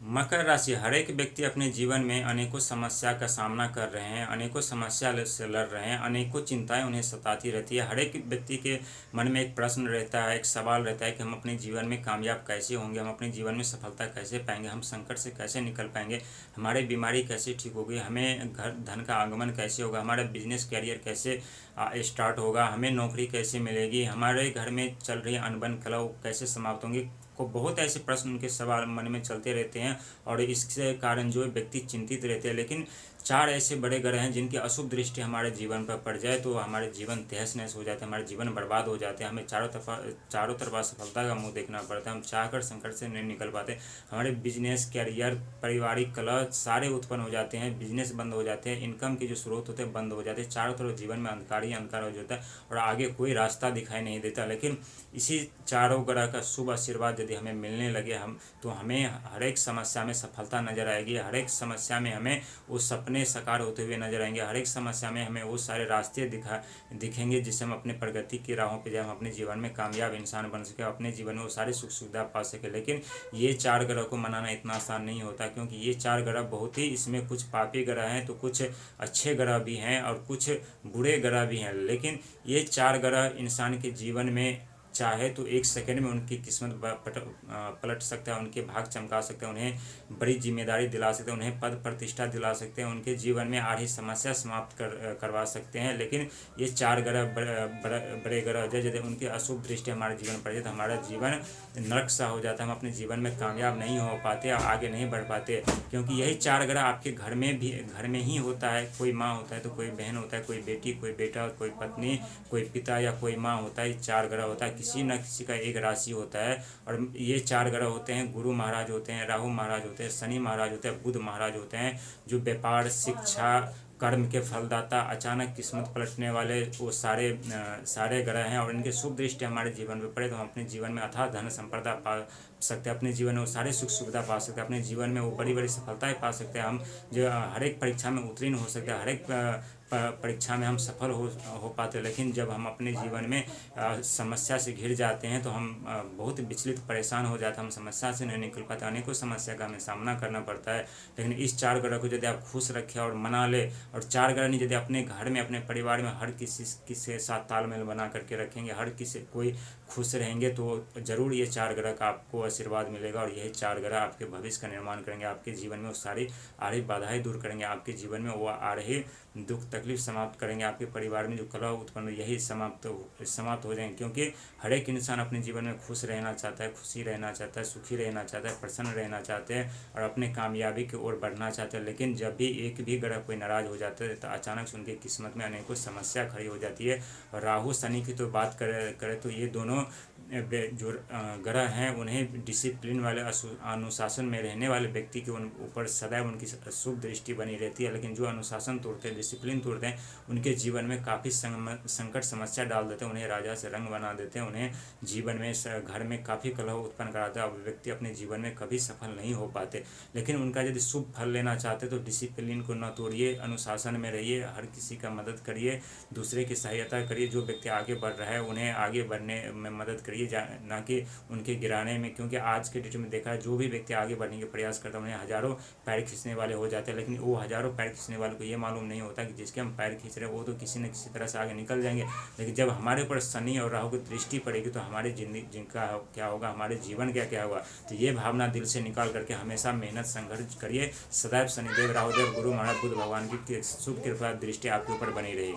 मकर राशि हर एक व्यक्ति अपने जीवन में अनेकों समस्या का सामना कर रहे हैं, अनेकों समस्या से लड़ रहे हैं, अनेकों चिंताएं उन्हें सताती रहती है। हर एक व्यक्ति के मन में एक प्रश्न रहता है, एक सवाल रहता है कि हम अपने जीवन में कामयाब कैसे होंगे, हम अपने जीवन में सफलता कैसे पाएंगे, हम संकट से कैसे निकल पाएंगे, हमारी बीमारी कैसे ठीक होगी, हमें घर धन का आगमन कैसे होगा, हमारा बिजनेस कैरियर कैसे स्टार्ट होगा, हमें नौकरी कैसे मिलेगी, हमारे घर में चल रही अनबन कलह कैसे समाप्त होंगी। को बहुत ऐसे प्रश्न उनके सवाल मन में चलते रहते हैं और इसके कारण जो व्यक्ति चिंतित रहते हैं। लेकिन चार ऐसे बड़े ग्रह हैं जिनकी अशुभ दृष्टि हमारे जीवन पर पड़ जाए तो हमारे जीवन तहस नहस हो जाते हैं, हमारे जीवन बर्बाद हो जाते हैं, हमें चारों तरफ असफलता का मुंह देखना पड़ता है, हम चाहकर संकट से नहीं निकल पाते, हमारे बिजनेस कैरियर पारिवारिक कलह सारे उत्पन्न हो जाते हैं, बिजनेस बंद हो जाते हैं, इनकम के जो स्रोत होते हैं बंद हो जाते हैं, चारों तरफ जीवन में अंधकार ही अंधकार हो जाता है और आगे कोई रास्ता दिखाई नहीं देता। लेकिन इसी चारों ग्रह का शुभ आशीर्वाद यदि हमें मिलने लगे तो हमें हर एक समस्या में सफलता नजर आएगी, हर एक समस्या में हमें वो सपने साकार होते हुए नजर आएंगे, हर एक समस्या में हमें वो सारे रास्ते दिखेंगे जिससे हम अपने प्रगति की राहों पर जाए, हम अपने जीवन में कामयाब इंसान बन सके, अपने जीवन में वो सारी सुख सुविधा पा सके। लेकिन ये चार ग्रह को मनाना इतना आसान नहीं होता, क्योंकि ये चार ग्रह बहुत ही, इसमें कुछ पापी ग्रह हैं तो कुछ अच्छे ग्रह भी हैं और कुछ बुरे ग्रह भी हैं। लेकिन ये चार ग्रह इंसान के जीवन में चाहे तो एक सेकंड में उनकी किस्मत पलट सकता है, उनके भाग चमका सकते हैं, उन्हें बड़ी जिम्मेदारी दिला सकते हैं, उन्हें पद प्रतिष्ठा दिला सकते हैं, उनके जीवन में आ रही समस्या समाप्त करवा सकते हैं। लेकिन ये चार ग्रह बड़े ग्रह जैसे उनकी अशुभ दृष्टि हमारे जीवन पर तो हमारा जीवन नरक सा हो जाता है, हम अपने जीवन में कामयाब नहीं हो पाते, आगे नहीं बढ़ पाते, क्योंकि यही चार ग्रह आपके घर में ही होता है। कोई माँ होता है तो कोई बहन होता है, कोई बेटी, कोई बेटा, कोई पत्नी, कोई पिता या कोई माँ होता है। चार ग्रह होता है, किसी न किसी का एक राशि होता है और ये चार ग्रह होते हैं। गुरु महाराज होते हैं, राहु महाराज होते हैं, शनि महाराज होते हैं, बुध महाराज होते हैं, जो व्यापार, शिक्षा, कर्म के फलदाता, अचानक किस्मत पलटने वाले वो सारे ग्रह हैं। और इनके शुभ दृष्टि हमारे जीवन में पड़े तो हम अपने जीवन में अथाह धन संपदा पा सकते हैं, अपने जीवन में वो सारे सुख सुविधा पा सकते हैं, अपने जीवन में वो बड़ी बड़ी सफलताएं पा सकते हैं, हम जो हर एक परीक्षा में उत्तीर्ण हो सकते हैं, हर एक परीक्षा में हम सफल हो पाते हैं। लेकिन जब हम अपने जीवन में समस्या से घिर जाते हैं तो हम बहुत विचलित परेशान हो जाते हैं, हम समस्या से नहीं निकल पाते, अनेकों समस्या का हमें सामना करना पड़ता है। लेकिन इस चार ग्रह को यदि आप खुश रखें और मना ले, और चार ग्रह नहीं यदि अपने घर में अपने परिवार में हर किसी के साथ तालमेल बना करके रखेंगे, हर किसी कोई खुश रहेंगे तो ज़रूर ये चार ग्रह का आपको आशीर्वाद मिलेगा और यही चार ग्रह आपके भविष्य का निर्माण करेंगे, आपके जीवन में वो सारी आ रही बाधाएं दूर करेंगे, आपके जीवन में वो आ रही दुख तकलीफ समाप्त करेंगे, आपके परिवार में जो कलह उत्पन्न यही समाप्त हो जाएंगे। क्योंकि हर एक इंसान अपने जीवन में खुश रहना चाहता है, खुशी रहना चाहता है, सुखी रहना चाहता है, प्रसन्न रहना चाहते हैं और अपने कामयाबी की ओर बढ़ना चाहते हैं। लेकिन जब भी एक भी ग्रह कोई नाराज हो जाता है तो अचानक से उनकी किस्मत में अनेकों समस्या खड़ी हो जाती है। और राहु शनि की तो बात करें तो ये दोनों जो ग्रह हैं उन्हें डिसिप्लिन वाले अनुशासन में रहने वाले व्यक्ति के ऊपर सदैव उनकी शुभ दृष्टि बनी रहती है। लेकिन जो अनुशासन तोड़ते हैं, डिसिप्लिन तोड़ते हैं, उनके जीवन में काफ़ी संकट समस्या डाल देते हैं, उन्हें राजा से रंग बना देते हैं, उन्हें जीवन में घर में काफ़ी कलह उत्पन्न कराते हैं और व्यक्ति अपने जीवन में कभी सफल नहीं हो पाते। लेकिन उनका यदि शुभ फल लेना चाहते तो डिसिप्लिन को न तोड़िए, अनुशासन में रहिए, हर किसी का मदद करिए, दूसरे की सहायता करिए, जो व्यक्ति आगे बढ़ रहा है उन्हें आगे बढ़ने में मदद करिए, ना कि उनके गिराने में। क्योंकि आज के डेट में देखा है जो भी व्यक्ति आगे बढ़ने के प्रयास करता है उन्हें हज़ारों पैर खींचने वाले हो जाते हैं। लेकिन वो हज़ारों पैर खींचने वालों को ये मालूम नहीं होता कि जिसके हम पैर खींच रहे हैं वो तो किसी न किसी तरह से आगे निकल जाएंगे। लेकिन जब हमारे ऊपर शनि और राहु की दृष्टि पड़ेगी तो हमारी जिंदगी जिनका क्या होगा, हमारे जीवन क्या होगा। तो ये भावना दिल से निकाल करके हमेशा मेहनत संघर्ष करिए। सदैव शनिदेव, राहुदेव, गुरु महाराज, बुध भगवान की शुभ कृपा दृष्टि आपके ऊपर बनी रहेगी।